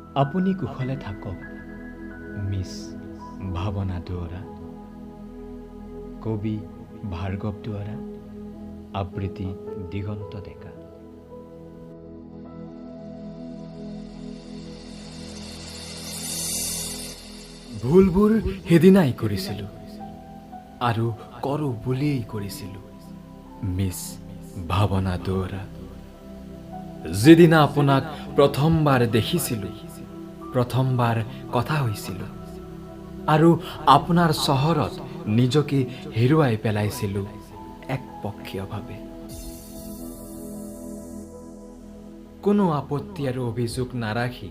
আপুনি কুশলে থাকক মিছ ভাৱনা দুৱৰা। কবি ভাৰ্গৱ দুৱৰা, আবৃত্তি দিগন্ত ডেকা। ভুলবোৰ সেইদিনাই কৰিছিলোঁ আৰু কৰোঁ বুলিয়েই কৰিছিলোঁ মিছ ভাৱনা দুৱৰা। যিদিনা আপোনাক প্ৰথমবাৰ দেখিছিলোঁ, প্ৰথমবাৰ কথা হৈছিলোঁ আৰু আপোনাৰ চহৰত নিজকে হেৰুৱাই পেলাইছিলোঁ একপক্ষীয়ভাৱে। কোনো আপত্তি আৰু অভিযোগ নাৰাখি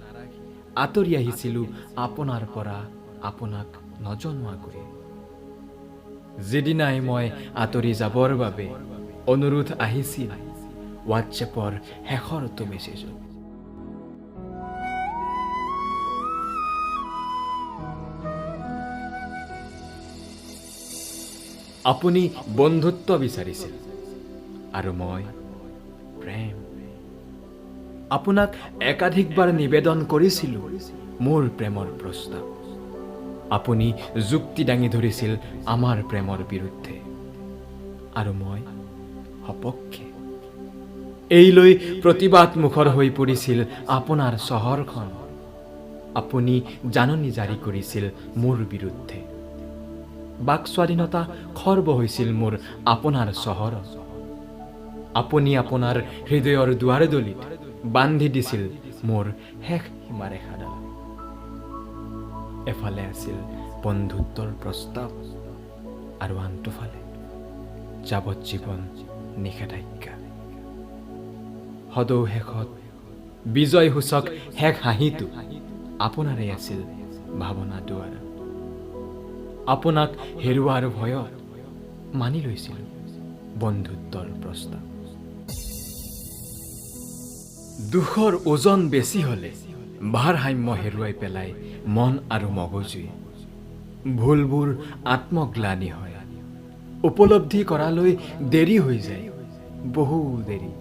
আঁতৰি আহিছিলোঁ আপোনাৰ পৰা আপোনাক নজনোৱাকৈ। যিদিনাই মই আঁতৰি যাবৰ বাবে অনুৰোধ আহিছিল হোৱাটছএপৰ শেষৰটো মেছেজত। আপুনি বন্ধুত্ব বিচাৰিছিল আৰু মই প্ৰেম। আপোনাক একাধিকবাৰ নিবেদন কৰিছিলোঁ মোৰ প্ৰেমৰ প্ৰস্তাৱ। আপুনি যুক্তি দাঙি ধৰিছিল আমাৰ প্ৰেমৰ বিৰুদ্ধে আৰু মই সপক্ষে। এইলৈ প্ৰতিবাদ মুখৰ হৈ পৰিছিল আপোনাৰ চহৰখন। আপুনি জাননী জাৰি কৰিছিল মোৰ বিৰুদ্ধে। বাক স্বাধীনতা খৰ্ব হৈছিল মোৰ আপোনাৰ চহৰত। আপুনি আপোনাৰ হৃদয়ৰ দুৱাৰদলিত বান্ধি দিছিল মোৰ শেষ সীমাৰেখাডাল। এফালে আছিল বন্ধুত্বৰ প্ৰস্তাৱ আৰু আনটোফালে যাৱজ্জীৱন নিষেধাজ্ঞা। সদৌ শেষত বিজয়সূচক শেষ হাঁহিটো আপোনাৰে আছিল ভাৱনা দুৱৰা। আপোনাক হেৰুৱাৰ ভয়ত মানি লৈছিলোঁ বন্ধুত্বৰ প্ৰস্তাৱ। দুখৰ ওজন বেছি হ'লে ভাৰসাম্য হেৰুৱাই পেলাই মন আৰু মগজুৱে। ভুলবোৰ আত্মগ্লানি হয়, উপলব্ধি কৰালৈ দেৰি হৈ যায়, বহু দেৰি।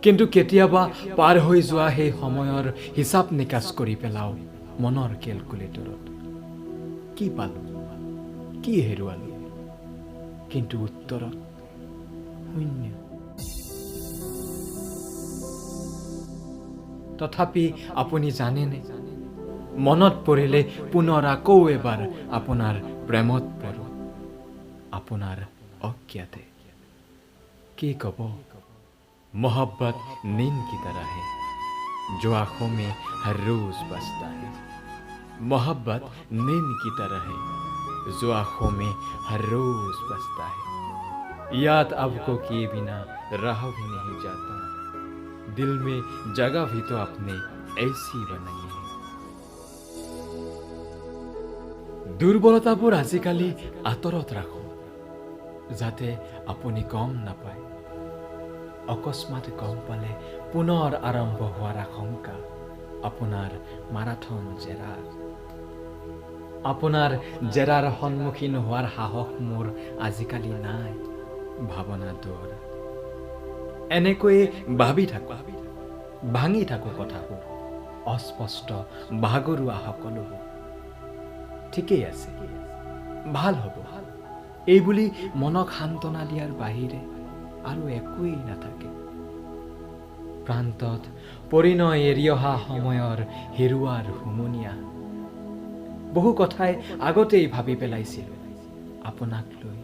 কিন্তু কেতিয়াবা পাৰ হৈ যোৱা সেই সময়ৰ হিচাপ নিকাচ কৰি পেলাওঁ মনৰ কেলকুলেটৰত। কি পালোঁ, কি হেৰুৱালোঁ, কিন্তু উত্তৰত শূন্য। তথাপি আপুনি জানেনে, মনত পৰিলে পুনৰ আকৌ এবাৰ আপোনাৰ প্ৰেমত পৰোঁ, আপোনাৰ অজ্ঞাতে। কি ক'ব, मोहब्बत नींद की तरह है जो आंखों में हर रोज बसता है। मोहब्बत नींद की तरह है जो आंखों में हर रोज बसता है। याद आपको किए बिना रहा भी नहीं जाता, दिल में जगह भी तो आपने ऐसी बनाई है। দুৰ্বলতাবোৰ আজিকালি আঁতৰত ৰাখোঁ যাতে আপুনি গম নাপায়। অকস্মাত গম পালে পুনৰ আৰম্ভ হোৱাৰ আশংকা আপোনাৰ মাৰাথন জেৰাৰ। আপোনাৰ জেৰাৰ সন্মুখীন হোৱাৰ সাহস মোৰ আজিকালি নাই ভাৱনা দুৱৰা। এনেকৈয়ে ভাবি থাকোঁ, ভাঙি থাকোঁ কথাবোৰ, অস্পষ্ট ভাগৰুৱা সকলোবোৰ। ঠিকেই আছে, ভাল হ'ব, এইবুলি মনক সান্তনা দিয়াৰ বাহিৰে আৰু একোৱেই নাথাকে। প্ৰান্তত পৰিণয় এৰি অহা সময়ৰ হেৰুৱাৰ হুমুনিয়া। বহু কথাই আগতেই ভাবি পেলাইছিলোঁ আপোনাক লৈ,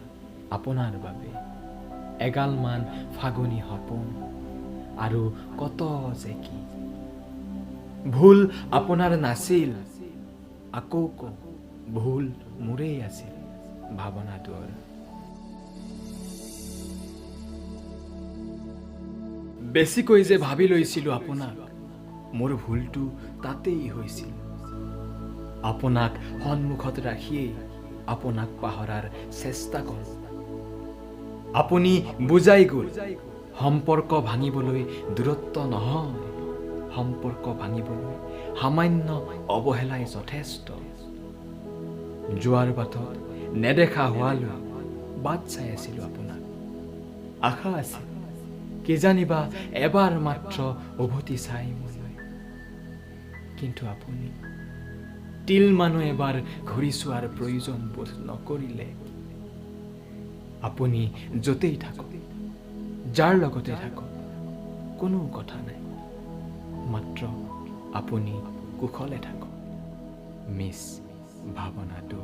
আপোনাৰ বাবে। এগালমান ফাগুনী সপোন আৰু কত যে কি। ভুল আপোনাৰ নাছিল, আকৌ কওঁ, ভুল মোৰেই আছিল ভাৱনা দুৱৰা। বেছিকৈ যে ভাবি লৈছিলোঁ আপোনাক, মোৰ ভুলটো তাতেই হৈছিল। আপোনাক সন্মুখত ৰাখিয়েই আপোনাক পাহৰাৰ চেষ্টা কৰোঁ। আপুনি বুজাই গ'ল, সম্পৰ্ক ভাঙিবলৈ দূৰত্ব নহয়, সম্পৰ্ক ভাঙিবলৈ সামান্য অৱহেলাই যথেষ্ট। যোৱাৰ বাটত নেদেখা হোৱালৈ বাট চাই আছিলোঁ আপোনাক। আশা আছিল কিজানিবা এবাৰ মাত্ৰ উভতি চাই মই, কিন্তু আপুনি তিল মানুহ এবাৰ ঘূৰি চোৱাৰ প্ৰয়োজন বোধ নকৰিলে। আপুনি য'তেই থাকক, যাৰ লগতে থাকক, কোনো কথা নাই, মাত্ৰ আপুনি কুশলে থাকক। মিছ ভাৱনা দুই।